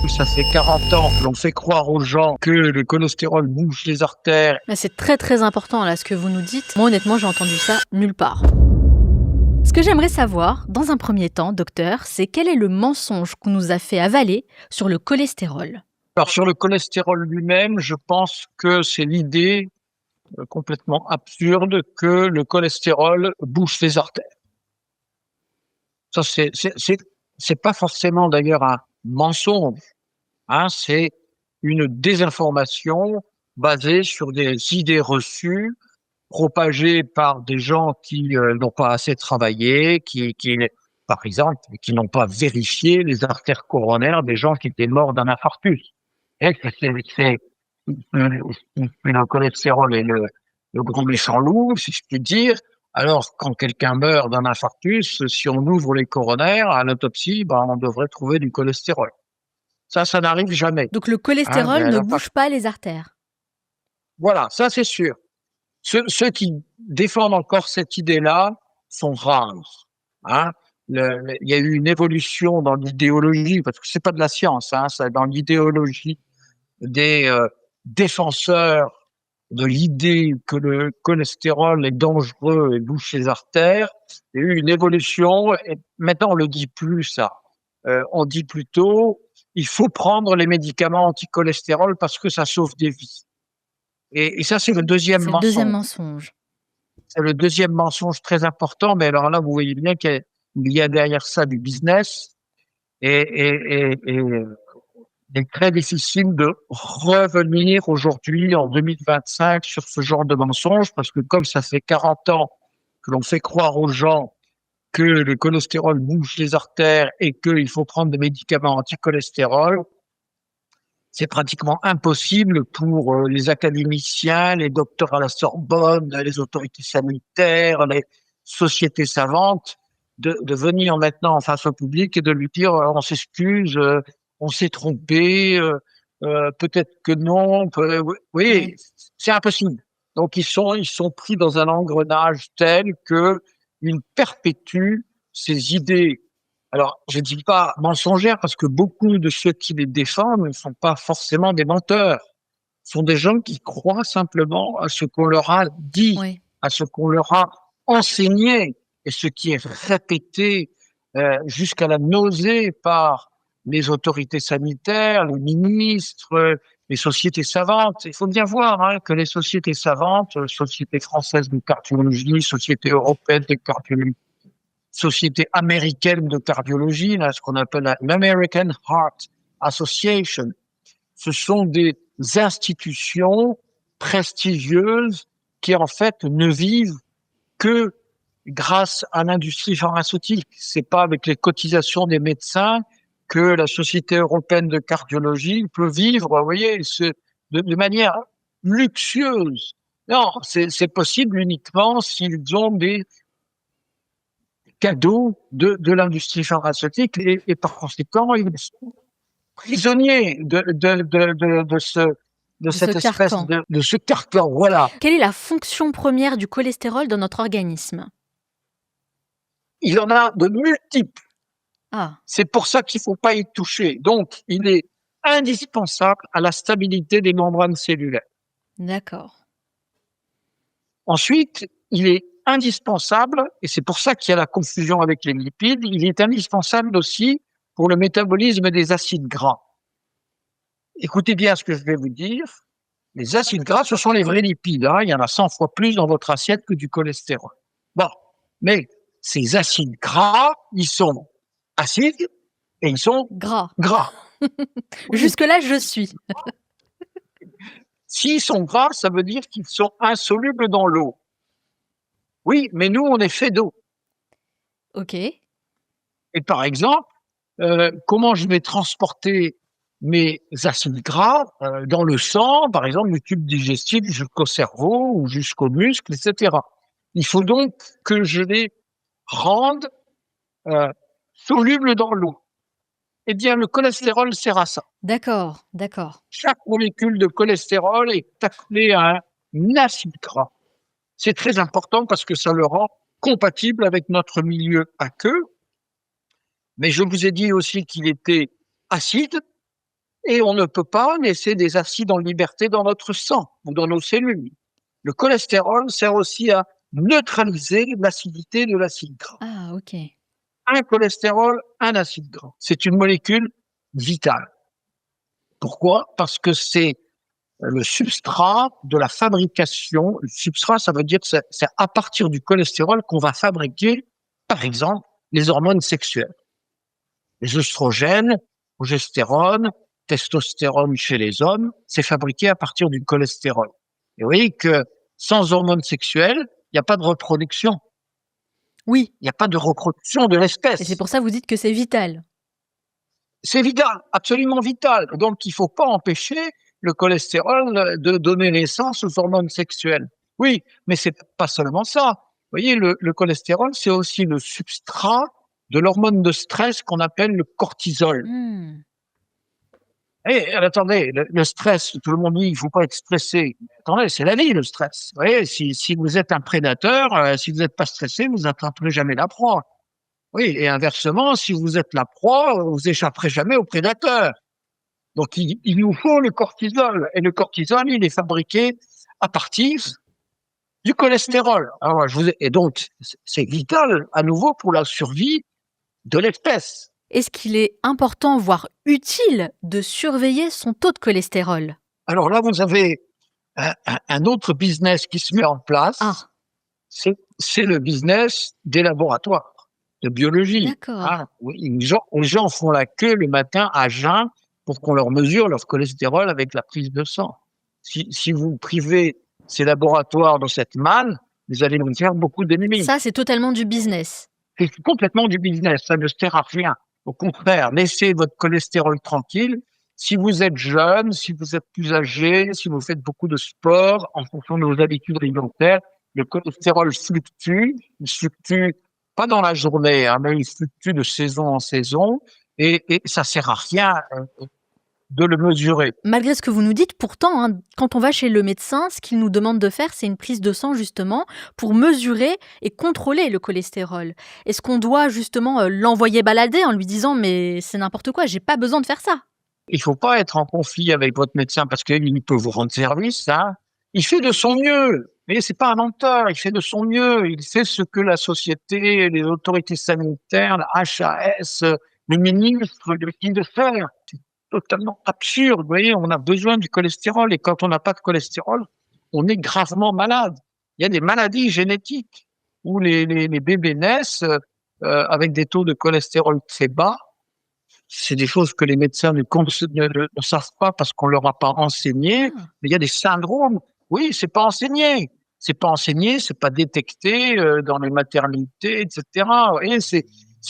Ça fait 40 ans que l'on fait croire aux gens que le cholestérol bouche les artères. Bah, c'est très très important là ce que vous nous dites. Moi honnêtement j'ai entendu ça nulle part. Ce que j'aimerais savoir, dans un premier temps, docteur, c'est quel est le mensonge qu'on nous a fait avaler sur le cholestérol? Alors sur le cholestérol lui-même, je pense que c'est l'idée complètement absurde que le cholestérol bouche les artères. Ça, c'est pas forcément d'ailleurs un mensonge, hein, c'est une désinformation basée sur des idées reçues, propagées par des gens qui n'ont pas assez travaillé, par exemple, qui n'ont pas vérifié les artères coronaires des gens qui étaient morts d'un infarctus. Et c'est le cholestérol et le gros méchant loup, si je puis dire. Alors, quand quelqu'un meurt d'un infarctus, si on ouvre les coronaires à l'autopsie, ben, on devrait trouver du cholestérol. Ça n'arrive jamais. Donc le Hein, cholestérol ne bouge pas les artères. voilà, ça c'est sûr. Ceux qui défendent encore cette idée-là sont rares. Hein. Il y a eu une évolution dans l'idéologie, parce que c'est pas de la science, hein, c'est dans l'idéologie des défenseurs de l'idée que le cholestérol est dangereux et bouche les artères. Il y a eu une évolution, et maintenant on le dit plus ça. On dit plutôt il faut prendre les médicaments anti-cholestérol parce que ça sauve des vies. Et ça, c'est le deuxième C'est le deuxième mensonge. mensonge. C'est le deuxième mensonge très important, mais alors là, vous voyez bien qu'il y a derrière ça du business et il est très difficile de revenir aujourd'hui, en 2025, sur ce genre de mensonge, parce que comme ça fait 40 ans que l'on fait croire aux gens que le cholestérol bouche les artères et qu'il faut prendre des médicaments anti-cholestérol, c'est pratiquement impossible pour les académiciens, les docteurs à la Sorbonne, les autorités sanitaires, les sociétés savantes, de venir maintenant en face au public et de lui dire on s'excuse, on s'est trompé, peut-être que non, oui, c'est impossible. Donc ils sont pris dans un engrenage tel que ils perpétuent ces idées. Alors, je ne dis pas mensongères parce que beaucoup de ceux qui les défendent ne sont pas forcément des menteurs. Ce sont des gens qui croient simplement à ce qu'on leur a dit, Oui. à ce qu'on leur a enseigné, et ce qui est répété jusqu'à la nausée par les autorités sanitaires, les ministres, les sociétés savantes. Il faut bien voir hein, que les sociétés savantes, Société française de cardiologie, Société européenne de cardiologie, Société américaine de cardiologie, là, ce qu'on appelle l'American Heart Association, ce sont des institutions prestigieuses qui en fait ne vivent que grâce à l'industrie pharmaceutique. C'est pas avec les cotisations des médecins que la Société européenne de cardiologie peut vivre, vous voyez, de manière luxueuse. Non, c'est possible uniquement s'ils ont des cadeaux de l'industrie pharmaceutique et par conséquent, ils sont prisonniers de De ce cette espèce carcan. de ce carcan. Voilà. Quelle est la fonction première du cholestérol dans notre organisme? Il en a de multiples. Ah, C'est pour ça qu'il ne faut pas y toucher. Donc, il est indispensable à la stabilité des membranes cellulaires. d'accord. Ensuite, il est indispensable, et c'est pour ça qu'il y a la confusion avec les lipides, il est indispensable aussi pour le métabolisme des acides gras. Écoutez bien ce que je vais vous dire. Les acides gras, ce sont les vrais lipides. Hein. Il y en a 100 fois plus dans votre assiette que du cholestérol. Bon, mais ces acides gras, ils sont acides et ils sont Gras. gras. Oui. Jusque-là, je suis. S'ils sont gras, ça veut dire qu'ils sont insolubles dans l'eau. Oui, mais nous, on est fait d'eau. Ok. Et par exemple, comment je vais transporter mes acides gras dans le sang, par exemple, le tube digestif jusqu'au cerveau ou jusqu'aux muscles, etc. Il faut donc que je les rende solubles dans l'eau. Eh bien, le cholestérol sert à ça. D'accord, d'accord. Chaque molécule de cholestérol est appelée à un acide gras. C'est très important parce que ça le rend compatible avec notre milieu aqueux. Mais je vous ai dit aussi qu'il était acide Et on ne peut pas laisser des acides en liberté dans notre sang ou dans nos cellules. Le cholestérol sert aussi à neutraliser l'acidité de l'acide gras. Ah, ok. Un cholestérol, un acide gras. C'est une molécule vitale. Pourquoi? Parce que c'est le substrat de la fabrication. Le substrat, ça veut dire que c'est à partir du cholestérol qu'on va fabriquer, par exemple, les hormones sexuelles. Les œstrogènes, progestérone, testostérone chez les hommes, c'est fabriqué à partir du cholestérol. Et vous voyez que sans hormones sexuelles, il n'y a pas de reproduction. Oui. Il n'y a pas de reproduction de Et l'espèce. c'est pour ça que vous dites que c'est vital. C'est vital, absolument vital. Donc, il ne faut pas empêcher le cholestérol de donner naissance aux hormones sexuelles. Oui, mais c'est pas seulement ça. Vous voyez, le cholestérol, c'est aussi le substrat de l'hormone de stress qu'on appelle le cortisol. Hmm. Et attendez, le stress, tout le monde dit il faut pas être stressé. Attendez, c'est la vie, le stress. Vous voyez, si vous êtes un prédateur, si vous n'êtes pas stressé, vous n'attraperez jamais la proie. Oui, et inversement, si vous êtes la proie, vous échapperez jamais au prédateur. Donc, il nous faut le cortisol. Et le cortisol, il est fabriqué à partir du cholestérol. Alors, et donc, c'est vital, à nouveau, pour la survie de l'espèce. Est-ce qu'il est important, voire utile, de surveiller son taux de cholestérol? Alors là, vous avez un autre business qui se met en place. Ah, C'est le business des laboratoires de biologie. d'accord. Ah, oui, les gens font la queue le matin à jeun pour qu'on leur mesure leur cholestérol avec la prise de sang. Si vous privez ces laboratoires de cette manne, vous allez nous faire beaucoup d'ennemis. Ça, c'est totalement du business. C'est complètement du business, ça ne sert à rien. Au contraire, laissez votre cholestérol tranquille. Si vous êtes jeune, si vous êtes plus âgé, si vous faites beaucoup de sport, en fonction de vos habitudes alimentaires, le cholestérol fluctue. Il fluctue pas dans la journée, hein, mais il fluctue de saison en saison, et ça sert à rien de le mesurer. Malgré ce que vous nous dites, pourtant, hein, quand on va chez le médecin, ce qu'il nous demande de faire, c'est une prise de sang justement pour mesurer et contrôler le cholestérol. Est-ce qu'on doit justement l'envoyer balader en lui disant mais c'est n'importe quoi, j'ai pas besoin de faire ça? Il faut pas être en conflit avec votre médecin parce qu'il peut vous rendre service, hein. Il fait de son mieux. Mais c'est pas un menteur, il fait de son mieux. Il fait ce que la société, les autorités sanitaires, la HAS, le ministre lui dit de faire. C'est totalement absurde. Vous voyez, on a besoin du cholestérol et quand on n'a pas de cholestérol, on est gravement malade. Il y a des maladies génétiques où les bébés naissent avec des taux de cholestérol très bas. C'est des choses que les médecins ne savent pas parce qu'on leur a pas enseigné. Ah. Mais il y a des syndromes. Oui, c'est pas enseigné. C'est pas enseigné, c'est pas détecté dans les maternités, etc.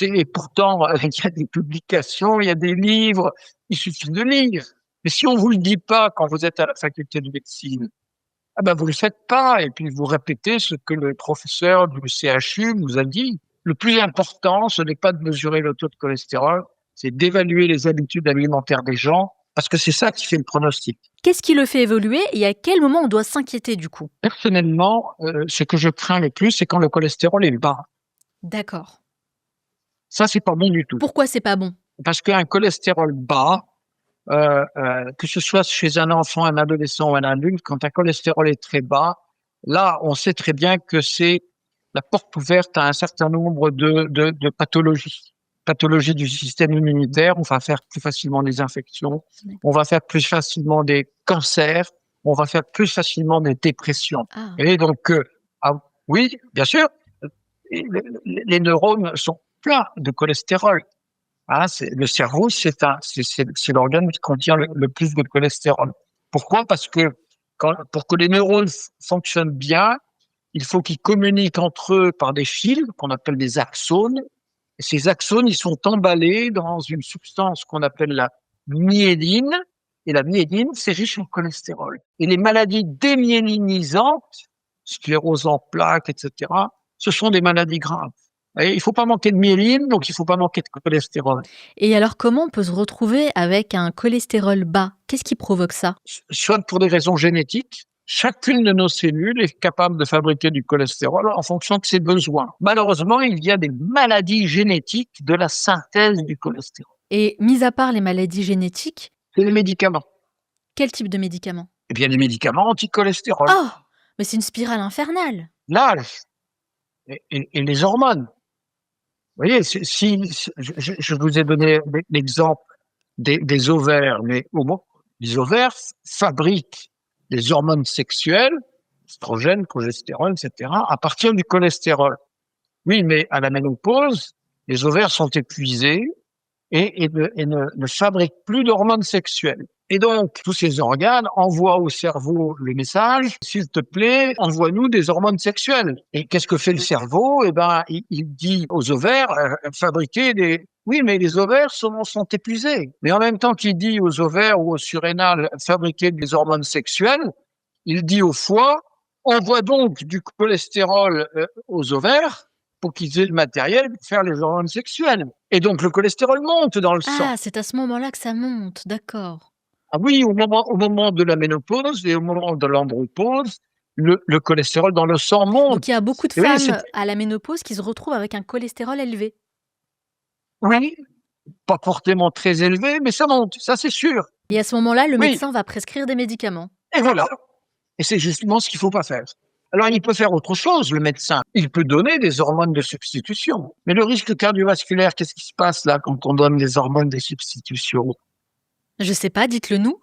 Et pourtant, il y a des publications, il y a des livres. Il suffit de lire. Mais si on vous le dit pas quand vous êtes à la faculté de médecine, ah ben vous le faites pas. Et puis vous répétez ce que le professeur du CHU vous a dit. Le plus important, ce n'est pas de mesurer le taux de cholestérol, c'est d'évaluer les habitudes alimentaires des gens, parce que c'est ça qui fait le pronostic. Qu'est-ce qui le fait évoluer et à quel moment on doit s'inquiéter du coup? Personnellement, ce que je crains le plus, c'est quand le cholestérol est bas. D'accord. Ça, c'est pas bon du tout. Pourquoi c'est pas bon? Parce qu'un cholestérol bas, que ce soit chez un enfant, un adolescent ou un adulte, quand un cholestérol est très bas, là, on sait très bien que c'est la porte ouverte à un certain nombre de pathologies. Pathologies du système immunitaire, on va faire plus facilement des infections, on va faire plus facilement des cancers, on va faire plus facilement des dépressions. Ah. Et donc, oui, bien sûr, les neurones sont pleins de cholestérol. Hein, le cerveau, c'est l'organe qui contient le plus de cholestérol. Pourquoi? Parce que pour que les neurones fonctionnent bien, il faut qu'ils communiquent entre eux par des fils qu'on appelle des axones. Et ces axones, ils sont emballés dans une substance qu'on appelle la myéline. Et la myéline, c'est riche en cholestérol. Et les maladies démyélinisantes, sclérose en plaques, etc., ce sont des maladies graves. Et il ne faut pas manquer de myéline, donc il ne faut pas manquer de cholestérol. Et alors comment on peut se retrouver avec un cholestérol bas? Qu'est-ce qui provoque ça? Soit pour des raisons génétiques. Chacune de nos cellules est capable de fabriquer du cholestérol en fonction de ses besoins. Malheureusement, il y a des maladies génétiques de la synthèse du cholestérol. Et mis à part les maladies génétiques, C'est les médicaments. Quel type de médicaments? Eh bien, les médicaments anti-cholestérol. Oh! Mais c'est une spirale infernale. L'âge et les hormones. Vous voyez, je vous ai donné l'exemple des ovaires, mais les ovaires fabriquent des hormones sexuelles, estrogène, progestérone, etc., à partir du cholestérol. Oui, mais à la ménopause, les ovaires sont épuisés et ne fabriquent plus d'hormones sexuelles. Et donc, tous ces organes envoient au cerveau le message, s'il te plaît, envoie-nous des hormones sexuelles. Et qu'est-ce que fait le cerveau? Eh ben, il dit aux ovaires, fabriquez des... Oui, mais les ovaires sont épuisés. Mais en même temps qu'il dit aux ovaires ou aux surrénales, fabriquez des hormones sexuelles, il dit au foie, envoie donc du cholestérol aux ovaires pour qu'ils aient le matériel pour faire les hormones sexuelles. Et donc, le cholestérol monte dans le sang. Ah, c'est à ce moment-là que ça monte, d'accord. Ah oui, au moment de la ménopause et au moment de l'andropause, le cholestérol dans le sang monte. Donc il y a beaucoup de Et oui, femmes à la ménopause qui se retrouvent avec un cholestérol élevé. oui, pas forcément très élevé, mais ça monte, ça c'est sûr. Et à ce moment-là, le Oui, médecin va prescrire des médicaments. et voilà. Et c'est justement ce qu'il faut pas faire. Alors, il peut faire autre chose, le médecin. Il peut donner des hormones de substitution. Mais le risque cardiovasculaire, qu'est-ce qui se passe là quand on donne des hormones de substitution? Je sais pas, dites-le nous.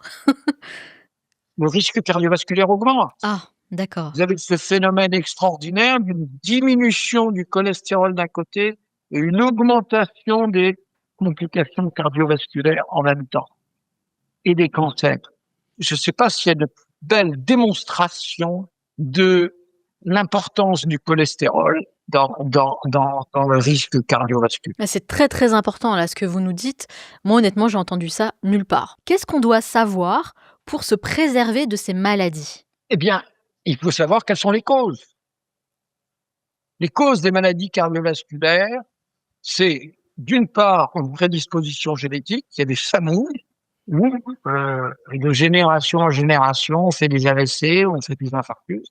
Le risque cardiovasculaire augmente. Ah, d'accord. Vous avez ce phénomène extraordinaire d'une diminution du cholestérol d'un côté et une augmentation des complications cardiovasculaires en même temps et des cancers. Je ne sais pas s'il y a de belles démonstrations de l'importance du cholestérol dans le risque cardiovasculaire. Ah, c'est très très important là ce que vous nous dites. Moi honnêtement, j'ai entendu ça nulle part. Qu'est-ce qu'on doit savoir pour se préserver de ces maladies? Eh bien, il faut savoir quelles sont les causes. Les causes des maladies cardiovasculaires, c'est d'une part une prédisposition génétique, il y a des familles où de génération en génération, on fait des AVC, on fait des infarctus.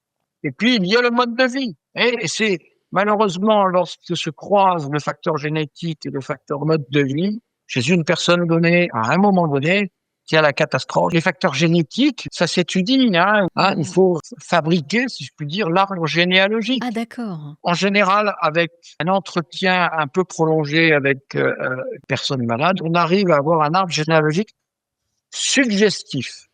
Et puis, il y a le mode de vie. Et c'est malheureusement, lorsque se croisent le facteur génétique et le facteur mode de vie, chez une personne donnée, à un moment donné, qu'il y a la catastrophe. Les facteurs génétiques, ça s'étudie. Il faut fabriquer, si je puis dire, l'arbre généalogique. Ah d'accord. En général, avec un entretien un peu prolongé avec une personne malade, on arrive à avoir un arbre généalogique suggestif.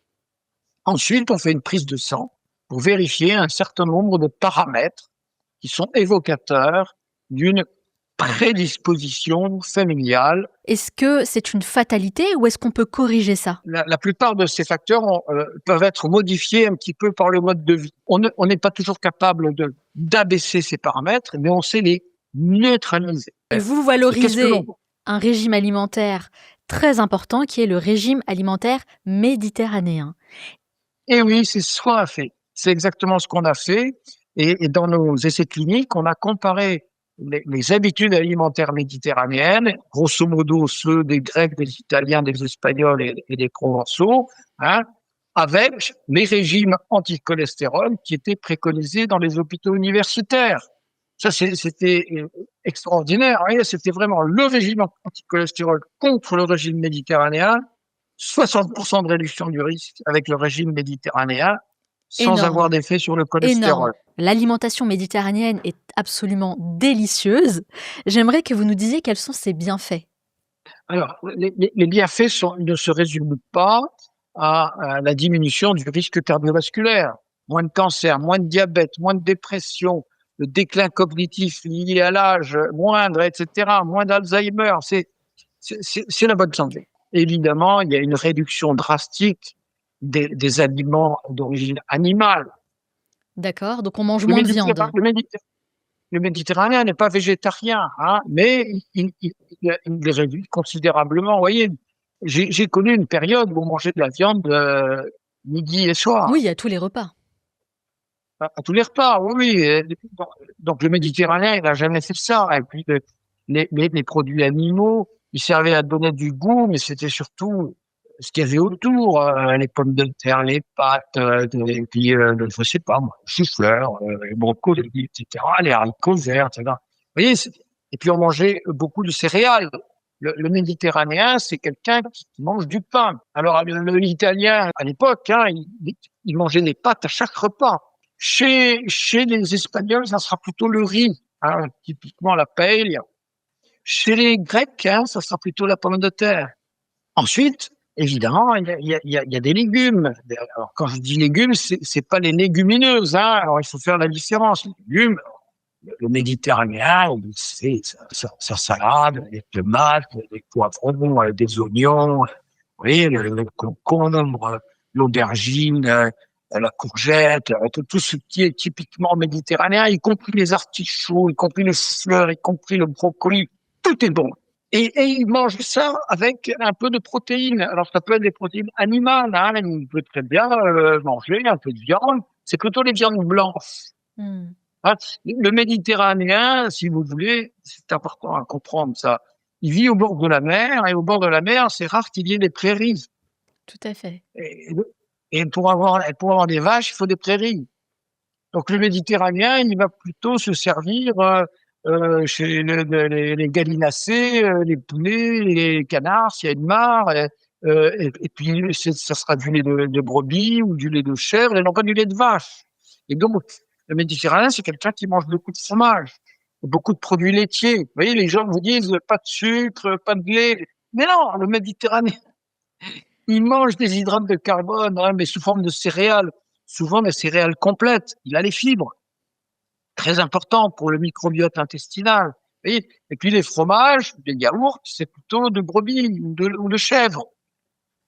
Ensuite, on fait une prise de sang pour vérifier un certain nombre de paramètres qui sont évocateurs d'une prédisposition familiale. Est-ce que c'est une fatalité ou est-ce qu'on peut corriger ça? La plupart de ces facteurs peuvent être modifiés un petit peu par le mode de vie. On n'est pas toujours capable d'abaisser ces paramètres, mais on sait les neutraliser. Et vous Et qu'est-ce que valorisez l'on... un régime alimentaire très important qui est le régime alimentaire méditerranéen. Et oui, c'est ce qu'on a fait. C'est exactement ce qu'on a fait. Et dans nos essais cliniques, on a comparé les habitudes alimentaires méditerranéennes, grosso modo ceux des Grecs, des Italiens, des Espagnols et des Provençaux, avec les régimes anti-cholestérol qui étaient préconisés dans les hôpitaux universitaires. Ça, c'était extraordinaire. C'était vraiment le régime anti-cholestérol contre le régime méditerranéen. 60% de réduction du risque avec le régime méditerranéen sans Énorme. avoir d'effet sur le cholestérol. Énorme. L'alimentation méditerranéenne est absolument délicieuse. J'aimerais que vous nous disiez quels sont ses bienfaits. Alors, les bienfaits ne se résument pas à la diminution du risque cardiovasculaire. Moins de cancer, moins de diabète, moins de dépression, le déclin cognitif lié à l'âge moindre, etc., moins d'Alzheimer, c'est la bonne santé. Évidemment, il y a une réduction drastique des aliments d'origine animale. D'accord, donc on mange moins de viande. Le Méditerranéen n'est pas végétarien, mais il les réduit considérablement. Vous voyez, j'ai connu une période où on mangeait de la viande midi et soir. Oui, à tous les repas. À tous les repas, oui. Donc le Méditerranéen, il n'a jamais fait ça. Et puis les produits animaux, ils servaient à donner du goût, mais c'était surtout ce qu'il y avait autour, les pommes de terre, les pâtes, et puis je sais pas moi, chou-fleur, les brocolis, etc., les haricots verts, etc. Vous voyez, et puis on mangeait beaucoup de céréales. Le Méditerranéen, c'est quelqu'un qui mange du pain. Alors, l'Italien, à l'époque, hein, il mangeait des pâtes à chaque repas. Chez les Espagnols, ça sera plutôt le riz, hein, typiquement la paella. Chez les Grecs, hein, ça sera plutôt la pomme de terre. Ensuite, évidemment, il y a des légumes. Alors, quand je dis légumes, c'est pas les légumineuses, hein. Alors, il faut faire la différence. Les légumes, le Méditerranéen, c'est sa salade, des tomates, des poivrons, des oignons, vous voyez, le concombre, l'aubergine, la courgette, tout ce qui est typiquement méditerranéen, y compris les artichauts, y compris les fleurs, y compris le brocoli, tout est bon. Et il mange ça avec un peu de protéines. Alors, ça peut être des protéines animales, hein. Il peut très bien manger un peu de viande. C'est plutôt les viandes blanches. Mmh. Hein, le Méditerranéen, si vous voulez, c'est important à comprendre ça. Il vit au bord de la mer, et au bord de la mer, c'est rare qu'il y ait des prairies. Tout à fait. Et pour avoir des vaches, il faut des prairies. Donc le Méditerranéen, il va plutôt se servir chez les gallinacés, les poulets, les canards, s'il y a une mare, et puis ça sera du lait de brebis ou du lait de chèvre, et non pas du lait de vache. Et donc, le Méditerranéen, c'est quelqu'un qui mange beaucoup de fromage, beaucoup de produits laitiers. Vous voyez, les gens vous disent pas de sucre, pas de lait. Mais non, le Méditerranéen, il mange des hydrates de carbone, hein, mais sous forme de céréales, souvent des céréales complètes. Il a les fibres, très important pour le microbiote intestinal. Vous voyez, et puis les fromages, les yaourts, c'est plutôt de brebis ou de chèvre.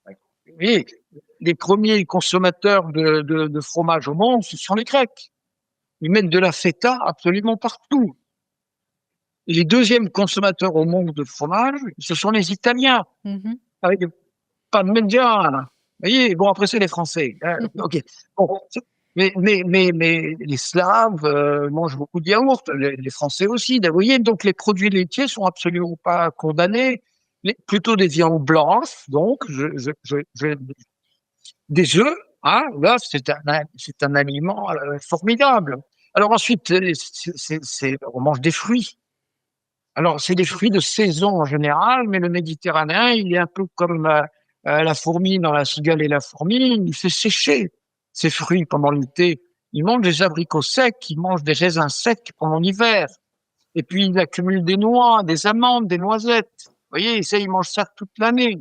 Vous voyez, les premiers consommateurs de fromage au monde, ce sont les Grecs. Ils mettent de la feta absolument partout. Et les deuxièmes consommateurs au monde de fromage, ce sont les Italiens, Mmh. avec Parmigiana. Vous voyez, bon, après, c'est les Français. Ok. Bon, mais les Slaves mangent beaucoup de yaourts, les Français aussi. Vous voyez, donc les produits laitiers sont absolument pas condamnés. Plutôt des viandes blanches, donc des œufs. Hein, là, c'est un aliment formidable. Alors ensuite, on mange des fruits. Alors, c'est des fruits de saison en général, mais le Méditerranéen, il est un peu comme la fourmi dans La cigale et la fourmi, il fait sécher ses fruits pendant l'été. Il mange des abricots secs, il mange des raisins secs pendant l'hiver. Et puis, il accumule des noix, des amandes, des noisettes. Vous voyez, ça, il mange ça toute l'année.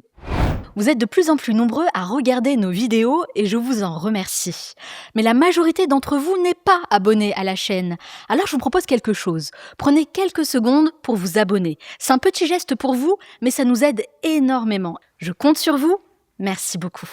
Vous êtes de plus en plus nombreux à regarder nos vidéos et je vous en remercie. Mais la majorité d'entre vous n'est pas abonné à la chaîne. Alors je vous propose quelque chose. Prenez quelques secondes pour vous abonner. C'est un petit geste pour vous, mais ça nous aide énormément. Je compte sur vous. Merci beaucoup.